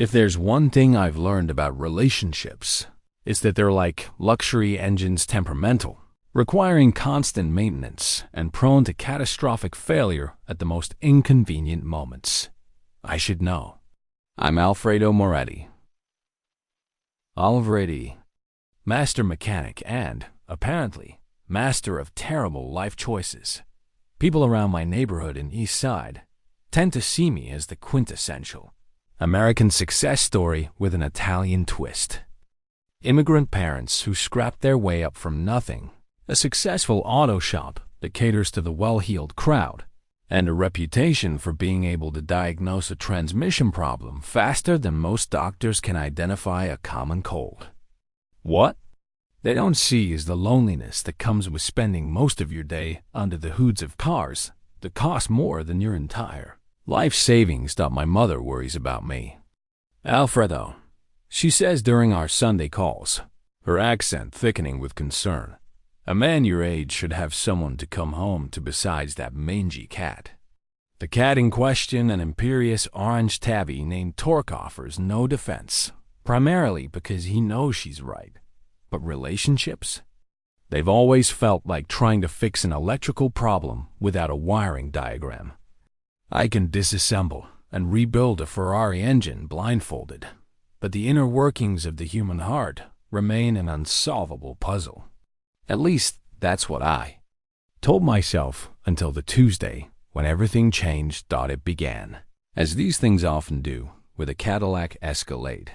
If there's one thing I've learned about relationships, it's that they're like luxury engines, temperamental, requiring constant maintenance and prone to catastrophic failure at the most inconvenient moments. I should know. I'm Alfredo Moretti. Already master mechanic and, apparently, master of terrible life choices. People around my neighborhood in East Side tend to see me as the quintessential American success story with an Italian twist. Immigrant parents who scrapped their way up from nothing, a successful auto shop that caters to the well-heeled crowd, and a reputation for being able to diagnose a transmission problem faster than most doctors can identify a common cold. What they don't see is the loneliness that comes with spending most of your day under the hoods of cars that cost more than your entire life savings. My mother worries about me. Alfredo, she says during our Sunday calls, her accent thickening with concern. A man your age should have someone to come home to besides that mangy cat. The cat in question, an imperious orange tabby named Torque, offers no defense, primarily because he knows she's right. But relationships? They've always felt like trying to fix an electrical problem without a wiring diagram. I can disassemble and rebuild a Ferrari engine blindfolded, but the inner workings of the human heart remain an unsolvable puzzle. At least, that's what I told myself until the Tuesday when everything changed. It began, as these things often do, with a Cadillac Escalade.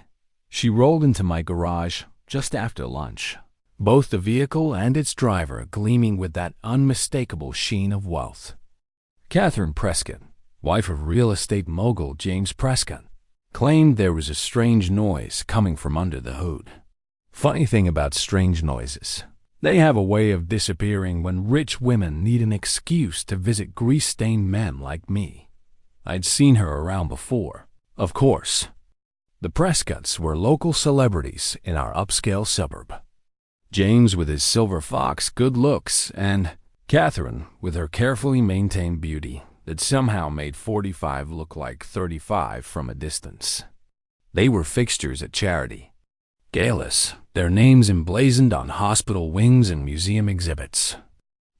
She rolled into my garage just after lunch, both the vehicle and its driver gleaming with that unmistakable sheen of wealth. Catherine Prescott, wife of real estate mogul James Prescott, claimed there was a strange noise coming from under the hood. Funny thing about strange noises, they have a way of disappearing when rich women need an excuse to visit grease-stained men like me. I'd seen her around before, of course. The Prescotts were local celebrities in our upscale suburb. James with his silver fox good looks, and Catherine with her carefully maintained beauty that somehow made 45 look like 35 from a distance. They were fixtures at charity galas, their names emblazoned on hospital wings and museum exhibits.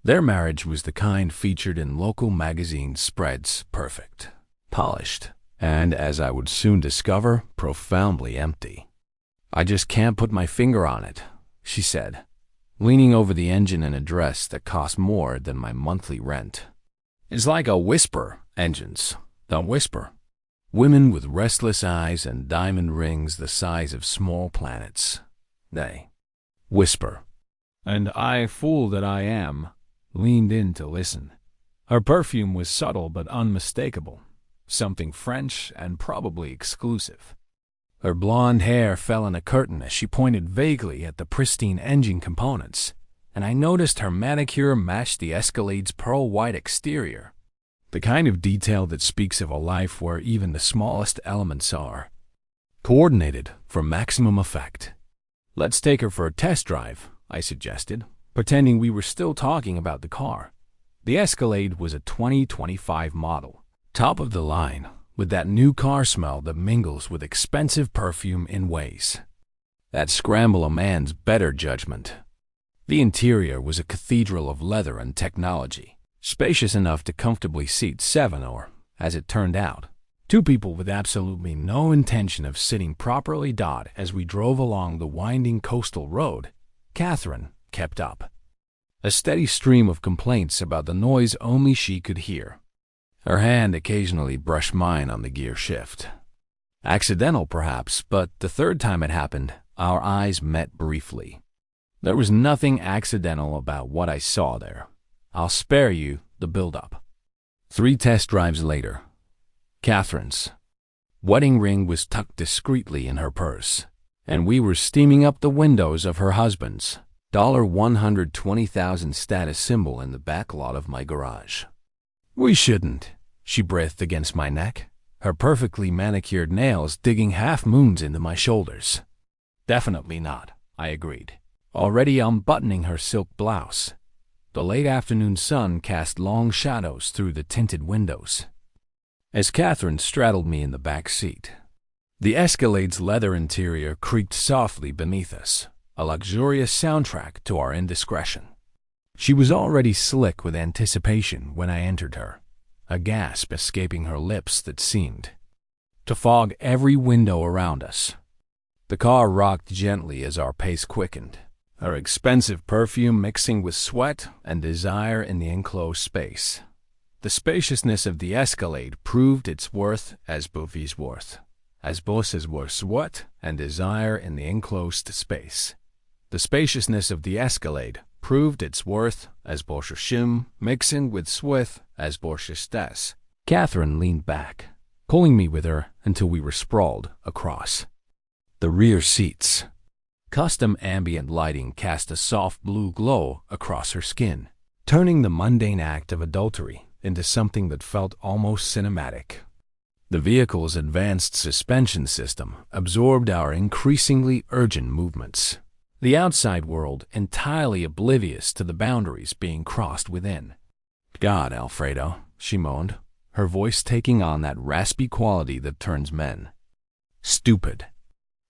Their marriage was the kind featured in local magazine spreads, perfect, polished, and, as I would soon discover, profoundly empty. I just can't put my finger on it, she said, leaning over the engine in a dress that cost more than my monthly rent. It's like a whisper, engines, don't whisper. Women with restless eyes and diamond rings the size of small planets. They whisper. And I, fool that I am, leaned in to listen. Her perfume was subtle but unmistakable, something French and probably exclusive. Her blonde hair fell in a curtain as she pointed vaguely at the pristine engine components, and I noticed her manicure matched the Escalade's pearl-white exterior, the kind of detail that speaks of a life where even the smallest elements are coordinated for maximum effect. Let's take her for a test drive, I suggested, pretending we were still talking about the car. The Escalade was a 2025 model, top of the line, with that new car smell that mingles with expensive perfume in ways that scramble a man's better judgment. The interior was a cathedral of leather and technology, spacious enough to comfortably seat 7 or, as it turned out, 2 people with absolutely no intention of sitting properly. As we drove along the winding coastal road, Catherine kept up a steady stream of complaints about the noise only she could hear. Her hand occasionally brushed mine on the gear shift. Accidental, perhaps, but the third time it happened, our eyes met briefly. There was nothing accidental about what I saw there. I'll spare you the build-up. 3 test drives later, Catherine's wedding ring was tucked discreetly in her purse, and we were steaming up the windows of her husband's $120,000 status symbol in the back lot of my garage. We shouldn't, she breathed against my neck, her perfectly manicured nails digging half-moons into my shoulders. Definitely not, I agreed, already unbuttoning her silk blouse. The late afternoon sun cast long shadows through the tinted windows. As Catherine straddled me in the back seat, The Escalade's leather interior creaked softly beneath us, a luxurious soundtrack to our indiscretion. She was already slick with anticipation when I entered her, a gasp escaping her lips that seemed to fog every window around us. The car rocked gently as our pace quickened, her expensive perfume mixing with sweat and desire in the enclosed space. The spaciousness of the Escalade proved its worth as Buffy's worth, as Boss's was sweat and desire in the enclosed space. The spaciousness of the Escalade proved its worth as Boschishim mixing with sweat as Boschistes. Catherine leaned back, pulling me with her until we were sprawled across the rear seats. Custom ambient lighting cast a soft blue glow across her skin, turning the mundane act of adultery into something that felt almost cinematic. The vehicle's advanced suspension system absorbed our increasingly urgent movements, the outside world entirely oblivious to the boundaries being crossed within. "God, Alfredo," she moaned, her voice taking on that raspy quality that turns men stupid.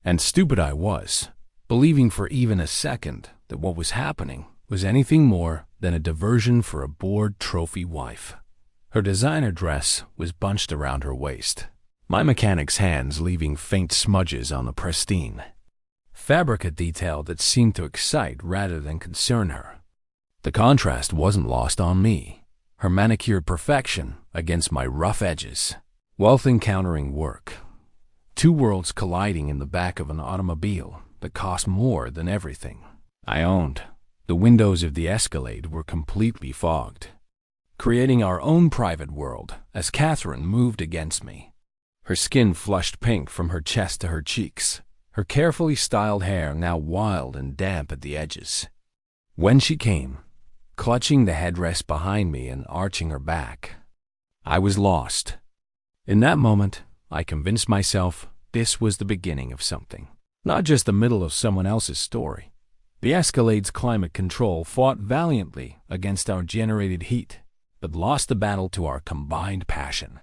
And stupid I was, believing for even a second that what was happening was anything more than a diversion for a bored trophy wife. Her designer dress was bunched around her waist, my mechanic's hands leaving faint smudges on the pristine fabric, a detail that seemed to excite rather than concern her. The contrast wasn't lost on me, her manicured perfection against my rough edges, wealth encountering work, two worlds colliding in the back of an automobile that cost more than everything I owned. The windows of the Escalade were completely fogged, creating our own private world as Catherine moved against me. Her skin flushed pink from her chest to her cheeks, her carefully styled hair now wild and damp at the edges. When she came, clutching the headrest behind me and arching her back, I was lost. In that moment, I convinced myself this was the beginning of something, not just the middle of someone else's story. The Escalade's climate control fought valiantly against our generated heat, but lost the battle to our combined passion.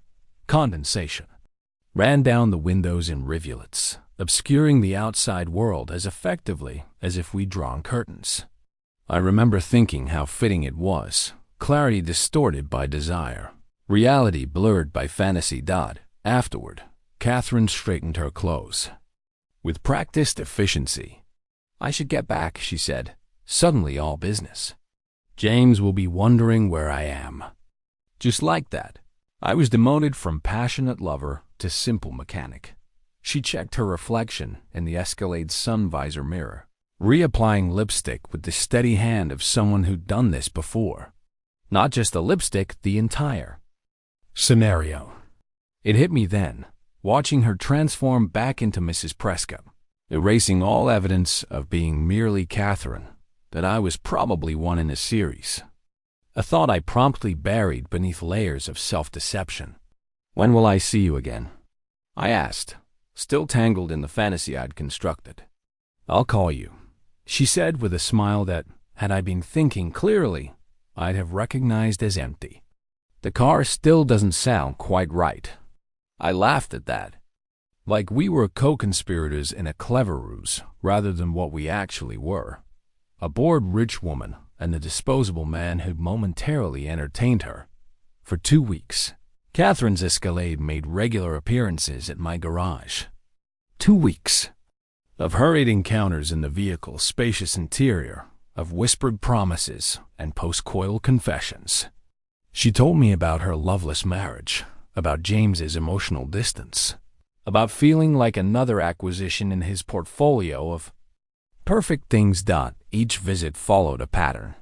Condensation ran down the windows in rivulets, obscuring the outside world as effectively as if we'd drawn curtains. I remember thinking how fitting it was, clarity distorted by desire, reality blurred by fantasy. Afterward, Catherine straightened her clothes with practiced efficiency. "I should get back," she said, suddenly all business. "James will be wondering where I am." Just like that, I was demoted from passionate lover to simple mechanic. She checked her reflection in the Escalade's sun visor mirror, reapplying lipstick with the steady hand of someone who'd done this before. Not just the lipstick, the entire scenario. It hit me then, watching her transform back into Mrs. Prescott, erasing all evidence of being merely Catherine, that I was probably one in a series. A thought I promptly buried beneath layers of self-deception. "When will I see you again?" I asked, still tangled in the fantasy I'd constructed. "I'll call you," she said with a smile that, had I been thinking clearly, I'd have recognized as empty. "The car still doesn't sound quite right." I laughed at that, like we were co-conspirators in a clever ruse rather than what we actually were. A bored rich woman and a disposable man who'd momentarily entertained her. For 2 weeks, Catherine's Escalade made regular appearances at my garage. 2 weeks of hurried encounters in the vehicle's spacious interior, of whispered promises and post-coital confessions. She told me about her loveless marriage, about James's emotional distance, about feeling like another acquisition in his portfolio of perfect things. Each visit followed a pattern.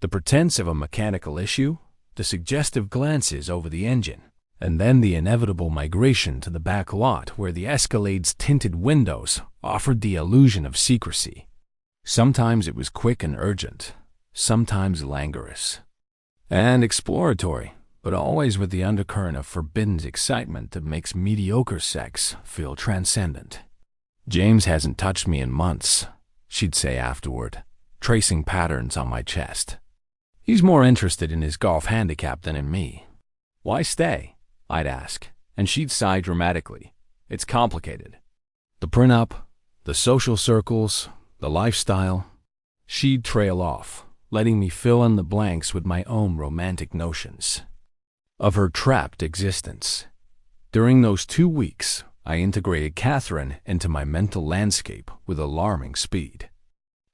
The pretense of a mechanical issue, the suggestive glances over the engine, and then the inevitable migration to the back lot where the Escalade's tinted windows offered the illusion of secrecy. Sometimes it was quick and urgent, sometimes languorous and exploratory, but always with the undercurrent of forbidden excitement that makes mediocre sex feel transcendent. "James hasn't touched me in months," she'd say afterward, tracing patterns on my chest. "He's more interested in his golf handicap than in me." "Why stay?" I'd ask, and she'd sigh dramatically. It's complicated. The prenup, the social circles, the lifestyle. She'd trail off, letting me fill in the blanks with my own romantic notions of her trapped existence. During those 2 weeks, I integrated Catherine into my mental landscape with alarming speed.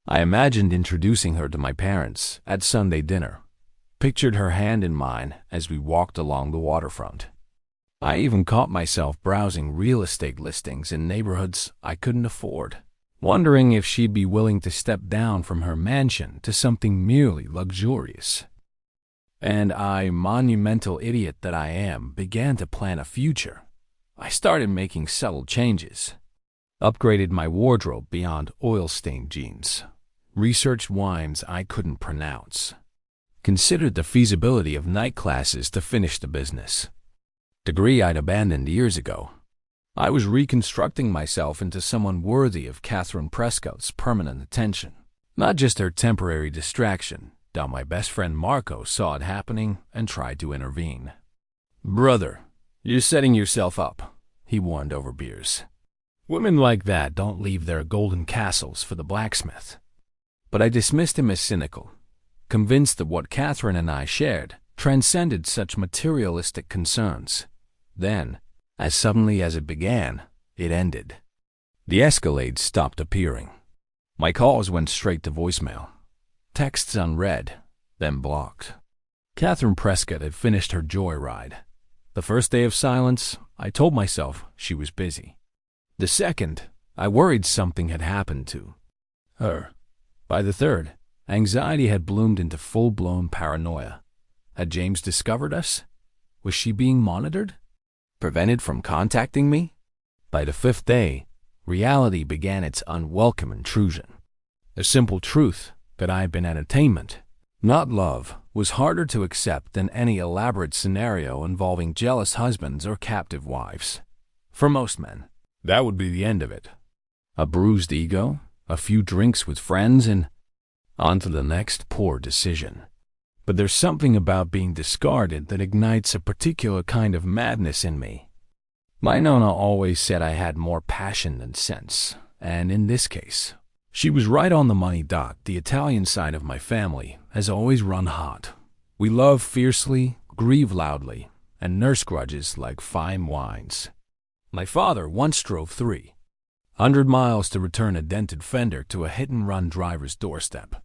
I imagined introducing her to my parents at Sunday dinner, pictured her hand in mine as we walked along the waterfront. I even caught myself browsing real estate listings in neighborhoods I couldn't afford, wondering if she'd be willing to step down from her mansion to something merely luxurious. And I, monumental idiot that I am, began to plan a future. I started making subtle changes, upgraded my wardrobe beyond oil-stained jeans, researched wines I couldn't pronounce, considered the feasibility of night classes to finish the business. Degree I'd abandoned years ago. I was reconstructing myself into someone worthy of Catherine Prescott's permanent attention, not just her temporary distraction, though my best friend Marco saw it happening and tried to intervene. "Brother, you're setting yourself up," he warned over beers. "Women like that don't leave their golden castles for the blacksmith." But I dismissed him as cynical, convinced that what Catherine and I shared transcended such materialistic concerns. Then, as suddenly as it began, it ended. The Escalade stopped appearing. My calls went straight to voicemail. Texts unread, then blocked. Catherine Prescott had finished her joyride. The first day of silence, I told myself she was busy. The second, I worried something had happened to her. By the third, anxiety had bloomed into full-blown paranoia. Had James discovered us? Was she being monitored? Prevented from contacting me? By the fifth day, reality began its unwelcome intrusion. The simple truth that I had been entertainment, not love, was harder to accept than any elaborate scenario involving jealous husbands or captive wives. For most men, that would be the end of it. A bruised ego, a few drinks with friends, and on to the next poor decision. But there's something about being discarded that ignites a particular kind of madness in me. My Nonna always said I had more passion than sense, and in this case, she was right on the money. The Italian side of my family has always run hot. We love fiercely, grieve loudly, and nurse grudges like fine wines. My father once drove 300 miles to return a dented fender to a hit-and-run driver's doorstep.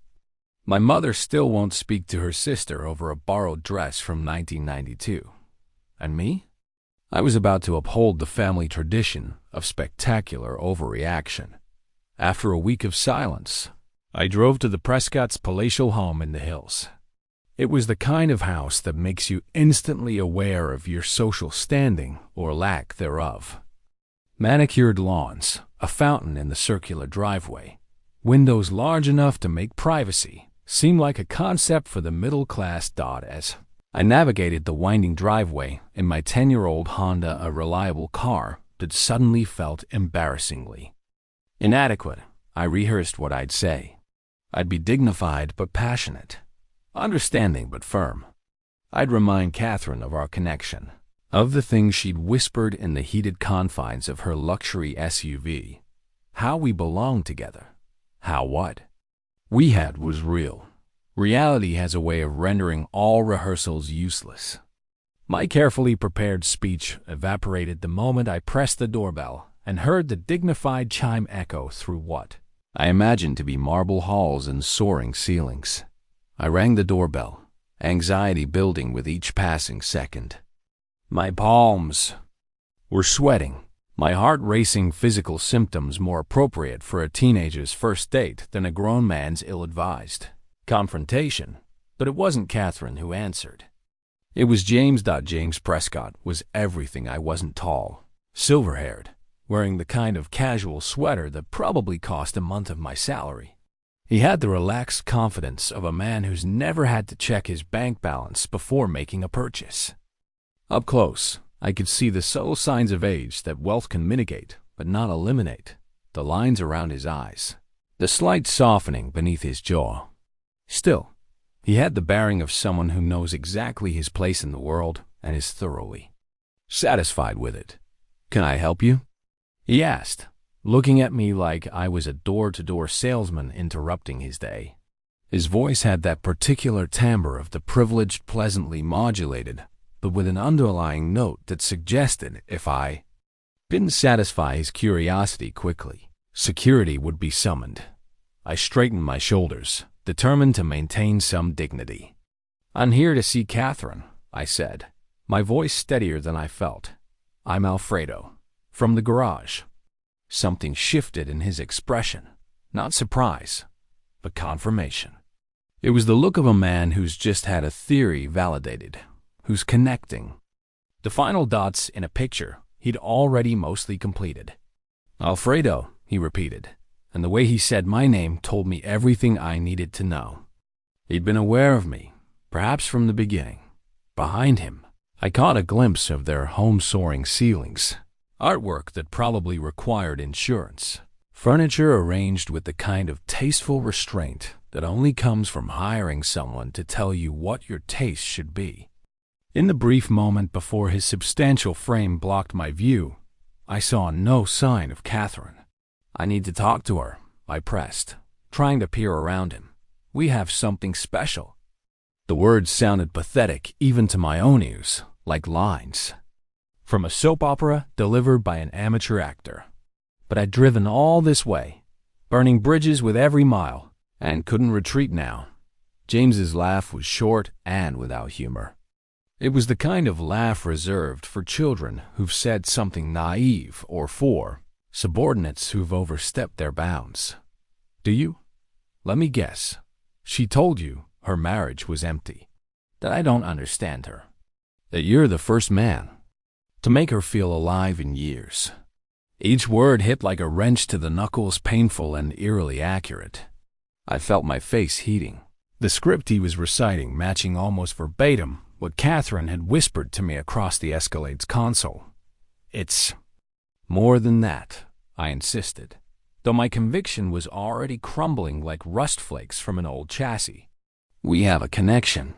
My mother still won't speak to her sister over a borrowed dress from 1992. And me? I was about to uphold the family tradition of spectacular overreaction. After a week of silence, I drove to the Prescotts' palatial home in the hills. It was the kind of house that makes you instantly aware of your social standing or lack thereof. Manicured lawns, a fountain in the circular driveway, windows large enough to make privacy seemed like a concept for the middle class. As I navigated the winding driveway in my 10-year-old Honda, a reliable car that suddenly felt embarrassingly inadequate, I rehearsed what I'd say. I'd be dignified but passionate, understanding but firm. I'd remind Catherine of our connection, of the things she'd whispered in the heated confines of her luxury SUV, how we belonged together, how what we had was real. Reality has a way of rendering all rehearsals useless. My carefully prepared speech evaporated the moment I pressed the doorbell and heard the dignified chime echo through what I imagined to be marble halls and soaring ceilings. I rang the doorbell, anxiety building with each passing second. My palms were sweating, my heart racing, physical symptoms more appropriate for a teenager's first date than a grown man's ill-advised confrontation. But it wasn't Catherine who answered. It was James. James Prescott was everything I wasn't: tall, silver-haired, wearing the kind of casual sweater that probably cost a month of my salary. He had the relaxed confidence of a man who's never had to check his bank balance before making a purchase. Up close, I could see the subtle signs of age that wealth can mitigate but not eliminate: the lines around his eyes, the slight softening beneath his jaw. Still, he had the bearing of someone who knows exactly his place in the world and is thoroughly satisfied with it. "Can I help you?" he asked, looking at me like I was a door-to-door salesman interrupting his day. His voice had that particular timbre of the privileged, pleasantly modulated, but with an underlying note that suggested if I didn't satisfy his curiosity quickly, security would be summoned. I straightened my shoulders, determined to maintain some dignity. "I'm here to see Catherine," I said, my voice steadier than I felt. "I'm Alfredo, from the garage." Something shifted in his expression, not surprise, but confirmation. It was the look of a man who's just had a theory validated, who's connecting the final dots in a picture he'd already mostly completed. "Alfredo," he repeated, and the way he said my name told me everything I needed to know. He'd been aware of me, perhaps from the beginning. Behind him, I caught a glimpse of their home-soaring ceilings, artwork that probably required insurance, furniture arranged with the kind of tasteful restraint that only comes from hiring someone to tell you what your taste should be. In the brief moment before his substantial frame blocked my view, I saw no sign of Catherine. "I need to talk to her," I pressed, trying to peer around him. "We have something special." The words sounded pathetic even to my own ears, like lines from a soap opera delivered by an amateur actor. But I'd driven all this way, burning bridges with every mile, and couldn't retreat now. James's laugh was short and without humor. It was the kind of laugh reserved for children who've said something naive or for subordinates who've overstepped their bounds. "Do you? Let me guess. She told you her marriage was empty, that I don't understand her, that you're the first man to make her feel alive in years." Each word hit like a wrench to the knuckles, painful and eerily accurate. I felt my face heating. The script he was reciting matching almost verbatim what Catherine had whispered to me across the Escalade's console. "It's more than that," I insisted, though my conviction was already crumbling like rust flakes from an old chassis. "We have a connection,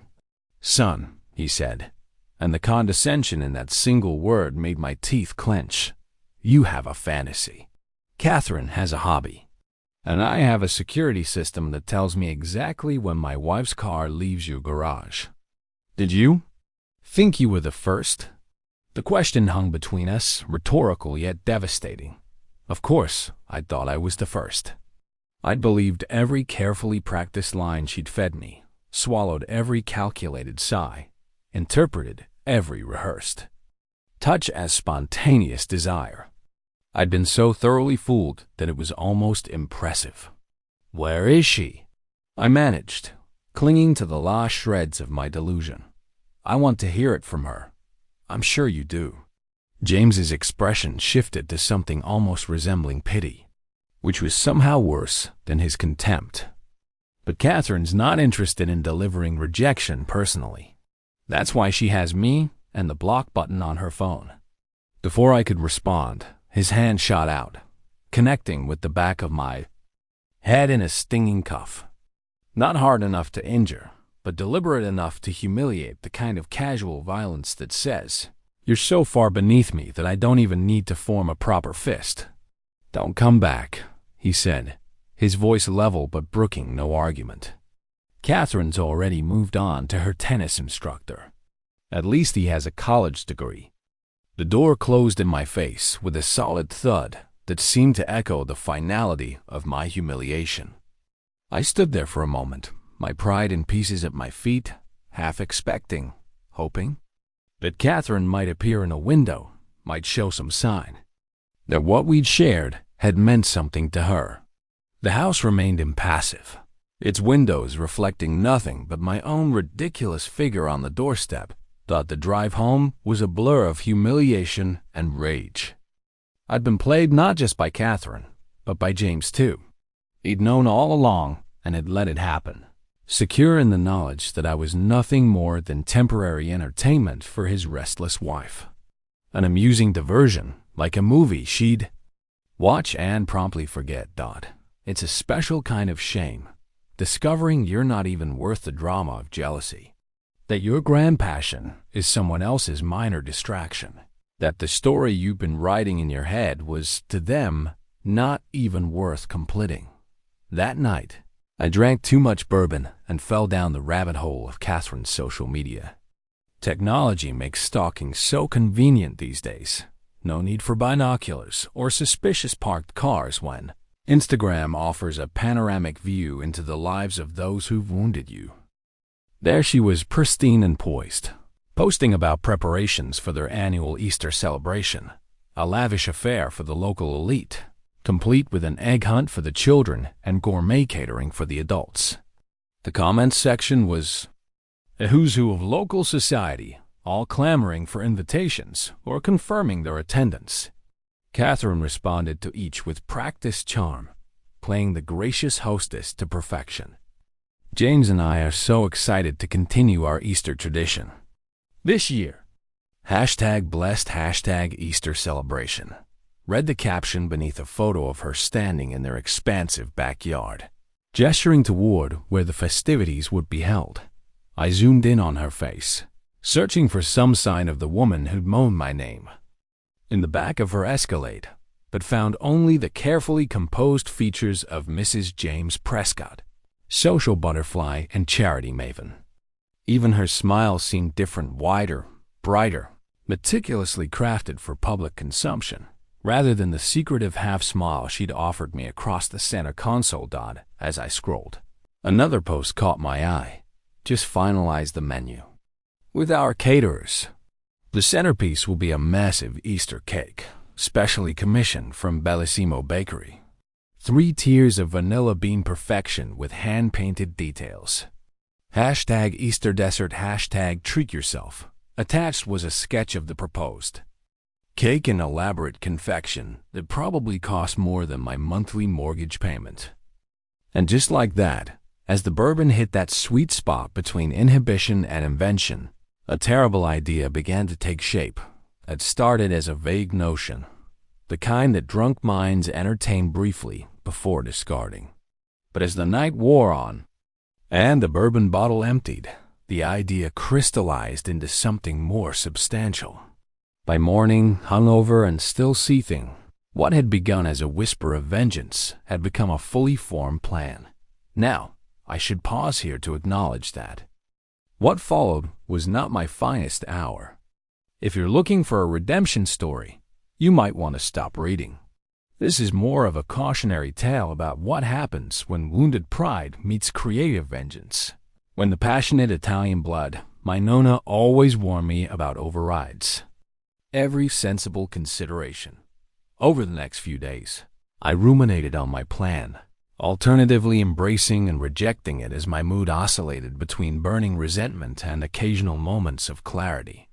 son," he said, and the condescension in that single word made my teeth clench. "You have a fantasy. Catherine has a hobby. And I have a security system that tells me exactly when my wife's car leaves your garage. Did you think you were the first?" The question hung between us, rhetorical yet devastating. Of course, I thought I was the first. I'd believed every carefully practiced line she'd fed me, swallowed every calculated sigh, interpreted every rehearsed touch as spontaneous desire. I'd been so thoroughly fooled that it was almost impressive. "Where is she?" I managed, clinging to the last shreds of my delusion. "I want to hear it from her." "I'm sure you do." James's expression shifted to something almost resembling pity, which was somehow worse than his contempt. "But Catherine's not interested in delivering rejection personally. That's why she has me and the block button on her phone." Before I could respond, his hand shot out, connecting with the back of my head in a stinging cuff. Not hard enough to injure, but deliberate enough to humiliate, the kind of casual violence that says, "You're so far beneath me that I don't even need to form a proper fist." "Don't come back," he said, his voice level but brooking no argument. "Catherine's already moved on to her tennis instructor. At least he has a college degree." The door closed in my face with a solid thud that seemed to echo the finality of my humiliation. I stood there for a moment, my pride in pieces at my feet, half expecting, hoping, that Catherine might appear in a window, might show some sign that what we'd shared had meant something to her. The house remained impassive, its windows reflecting nothing but my own ridiculous figure on the doorstep. Thought the drive home was a blur of humiliation and rage. I'd been played not just by Catherine, but by James too. He'd known all along and had let it happen, secure in the knowledge that I was nothing more than temporary entertainment for his restless wife. An amusing diversion, like a movie she'd watch and promptly forget. It's a special kind of shame, discovering you're not even worth the drama of jealousy, that your grand passion is someone else's minor distraction. That the story you've been writing in your head was, to them, not even worth completing. That night, I drank too much bourbon and fell down the rabbit hole of Catherine's social media. Technology makes stalking so convenient these days. No need for binoculars or suspicious parked cars when Instagram offers a panoramic view into the lives of those who've wounded you. There she was, pristine and poised, posting about preparations for their annual Easter celebration, a lavish affair for the local elite, complete with an egg hunt for the children and gourmet catering for the adults. The comments section was a who's who of local society, all clamoring for invitations or confirming their attendance. Catherine responded to each with practiced charm, playing the gracious hostess to perfection. James and I are so excited to continue our Easter tradition. This year, #blessed #Easter celebration. Read the caption beneath a photo of her standing in their expansive backyard, gesturing toward where the festivities would be held. I zoomed in on her face, searching for some sign of the woman who'd moaned my name in the back of her Escalade, but found only the carefully composed features of Mrs. James Prescott, social butterfly and charity maven. Even her smile seemed different, wider, brighter, meticulously crafted for public consumption, rather than the secretive half-smile she'd offered me across the center console dot as I scrolled. Another post caught my eye. Just finalized the menu. With our caterers, the centerpiece will be a massive Easter cake, specially commissioned from Bellissimo Bakery. 3 tiers of vanilla bean perfection with hand-painted details. #Easter dessert, #treat yourself. Attached was a sketch of the proposed cake in elaborate confection that probably cost more than my monthly mortgage payment. And just like that, as the bourbon hit that sweet spot between inhibition and invention, a terrible idea began to take shape. It started as a vague notion, the kind that drunk minds entertain briefly before discarding. But as the night wore on, and the bourbon bottle emptied, the idea crystallized into something more substantial. By morning, hungover and still seething, what had begun as a whisper of vengeance had become a fully formed plan. Now, I should pause here to acknowledge that what followed was not my finest hour. If you're looking for a redemption story, you might want to stop reading. This is more of a cautionary tale about what happens when wounded pride meets creative vengeance. When the passionate Italian blood, my Nonna always warned me about overrides every sensible consideration. Over the next few days, I ruminated on my plan, alternatively embracing and rejecting it as my mood oscillated between burning resentment and occasional moments of clarity.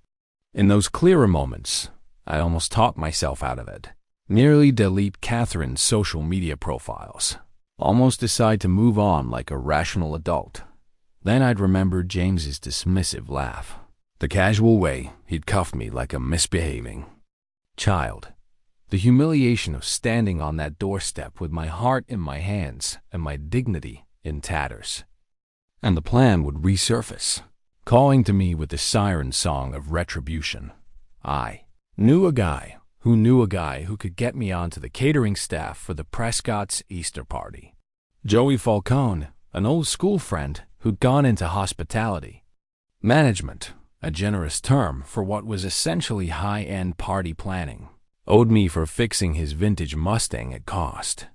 In those clearer moments, I almost talked myself out of it. Nearly delete Catherine's social media profiles. Almost decide to move on like a rational adult. Then I'd remember James's dismissive laugh, the casual way he'd cuffed me like a misbehaving child. The humiliation of standing on that doorstep with my heart in my hands and my dignity in tatters. And the plan would resurface, calling to me with the siren song of retribution. I knew a guy who could get me onto the catering staff for the Prescotts' Easter party. Joey Falcone, an old school friend who'd gone into hospitality management, a generous term for what was essentially high-end party planning, owed me for fixing his vintage Mustang at cost.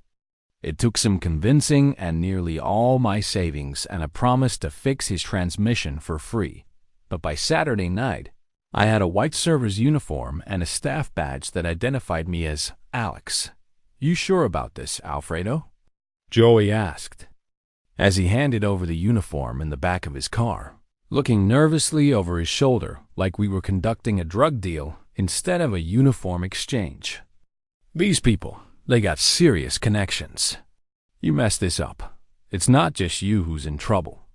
It took some convincing and nearly all my savings and a promise to fix his transmission for free. But by Saturday night, I had a white server's uniform and a staff badge that identified me as Alex. "You sure about this, Alfredo?" Joey asked, as he handed over the uniform in the back of his car, looking nervously over his shoulder like we were conducting a drug deal instead of a uniform exchange. "These people, they got serious connections. You mess this up, it's not just you who's in trouble."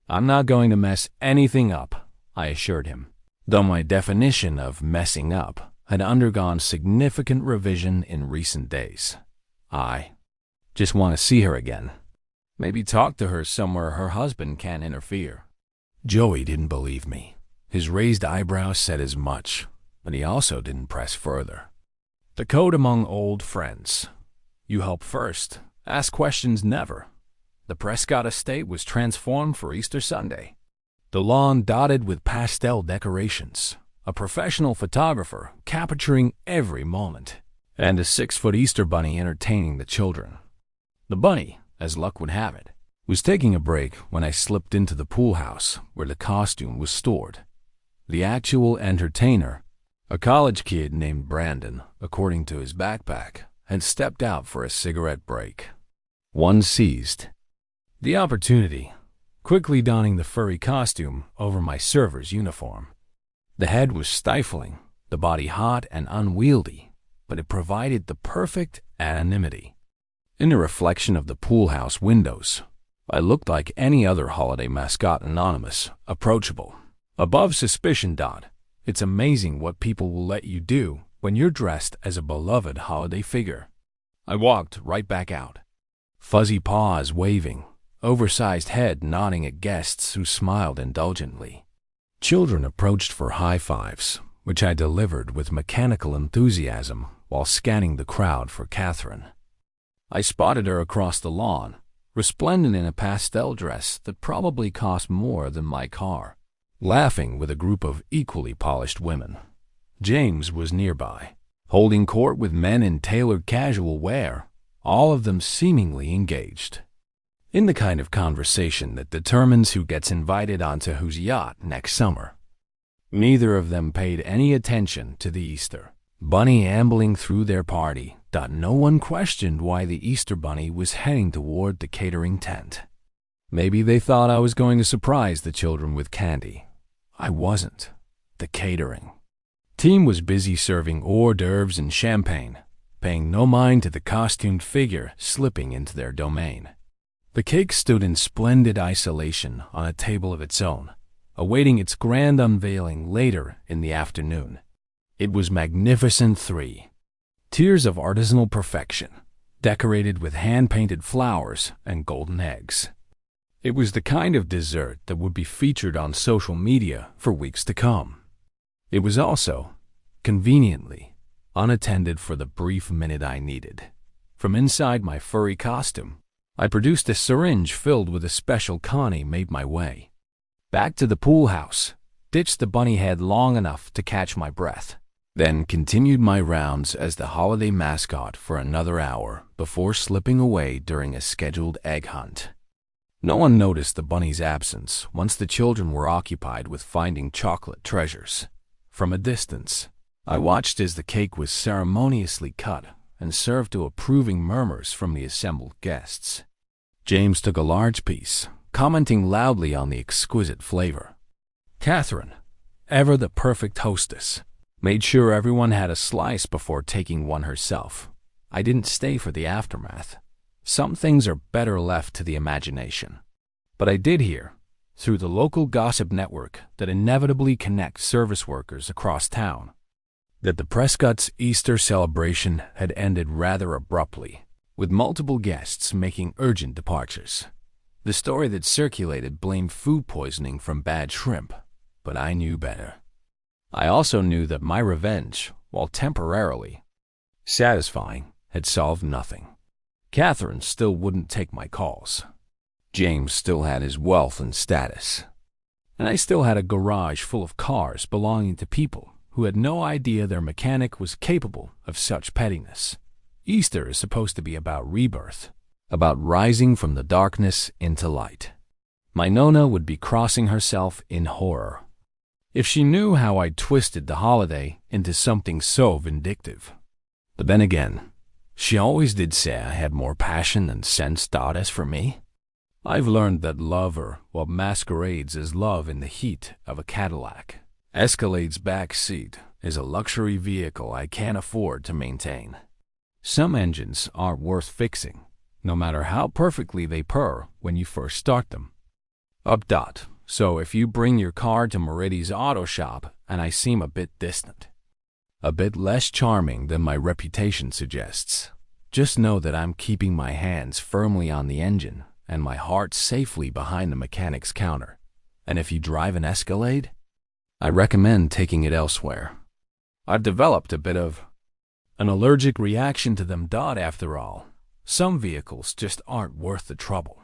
"I'm not going to mess anything up," I assured him, though my definition of messing up had undergone significant revision in recent days. I just want to see her again. Maybe talk to her somewhere her husband can't interfere. Joey didn't believe me. His raised eyebrows said as much. but he also didn't press further. The code among old friends. You help first, ask questions never. The Prescott estate was transformed for Easter Sunday. The lawn dotted with pastel decorations, a professional photographer capturing every moment, and a 6-foot Easter bunny entertaining the children. The bunny, as luck would have it, was taking a break when I slipped into the pool house where the costume was stored. The actual entertainer, a college kid named Brandon, according to his backpack, had stepped out for a cigarette break. One seized the opportunity, quickly donning the furry costume over my server's uniform. The head was stifling, the body hot and unwieldy, but it provided the perfect anonymity. In the reflection of the pool house windows, I looked like any other holiday mascot, anonymous, approachable, above suspicion. It's amazing what people will let you do when you're dressed as a beloved holiday figure. I walked right back out, fuzzy paws waving, oversized head nodding at guests who smiled indulgently. Children approached for high fives, which I delivered with mechanical enthusiasm while scanning the crowd for Catherine. I spotted her across the lawn, resplendent in a pastel dress that probably cost more than my car, laughing with a group of equally polished women. James was nearby, holding court with men in tailored casual wear, all of them seemingly engaged in the kind of conversation that determines who gets invited onto whose yacht next summer. Neither of them paid any attention to the Easter bunny ambling through their party. No one questioned why the Easter bunny was heading toward the catering tent. Maybe they thought I was going to surprise the children with candy. I wasn't. The catering team was busy serving hors d'oeuvres and champagne, paying no mind to the costumed figure slipping into their domain. The cake stood in splendid isolation on a table of its own, awaiting its grand unveiling later in the afternoon. It was magnificent 3 tiers of artisanal perfection, decorated with hand-painted flowers and golden eggs. It was the kind of dessert that would be featured on social media for weeks to come. It was also, conveniently, unattended for the brief minute I needed. From inside my furry costume, I produced a syringe filled with a special Connie, made my way back to the pool house, ditched the bunny head long enough to catch my breath, then continued my rounds as the holiday mascot for another hour before slipping away during a scheduled egg hunt. No one noticed the bunny's absence once the children were occupied with finding chocolate treasures. From a distance, I watched as the cake was ceremoniously cut and served to approving murmurs from the assembled guests. James took a large piece, commenting loudly on the exquisite flavor. Catherine, ever the perfect hostess, made sure everyone had a slice before taking one herself. I didn't stay for the aftermath. Some things are better left to the imagination. But I did hear, through the local gossip network that inevitably connects service workers across town, that the Prescotts' Easter celebration had ended rather abruptly, with multiple guests making urgent departures. The story that circulated blamed food poisoning from bad shrimp, but I knew better. I also knew that my revenge, while temporarily satisfying, had solved nothing. Catherine still wouldn't take my calls. James still had his wealth and status. And I still had a garage full of cars belonging to people who had no idea their mechanic was capable of such pettiness. Easter is supposed to be about rebirth, about rising from the darkness into light. My Nona would be crossing herself in horror if she knew how I'd twisted the holiday into something so vindictive. But then again, she always did say I had more passion than sense. As for me, I've learned that love, or what masquerades as love in the heat of a Cadillac Escalade's back seat, is a luxury vehicle I can't afford to maintain. Some engines aren't worth fixing, no matter how perfectly they purr when you first start them. So if you bring your car to Moretti's auto shop and I seem a bit distant, a bit less charming than my reputation suggests, just know that I'm keeping my hands firmly on the engine and my heart safely behind the mechanic's counter. And if you drive an Escalade, I recommend taking it elsewhere. I've developed a bit of an allergic reaction to them. After all, some vehicles just aren't worth the trouble.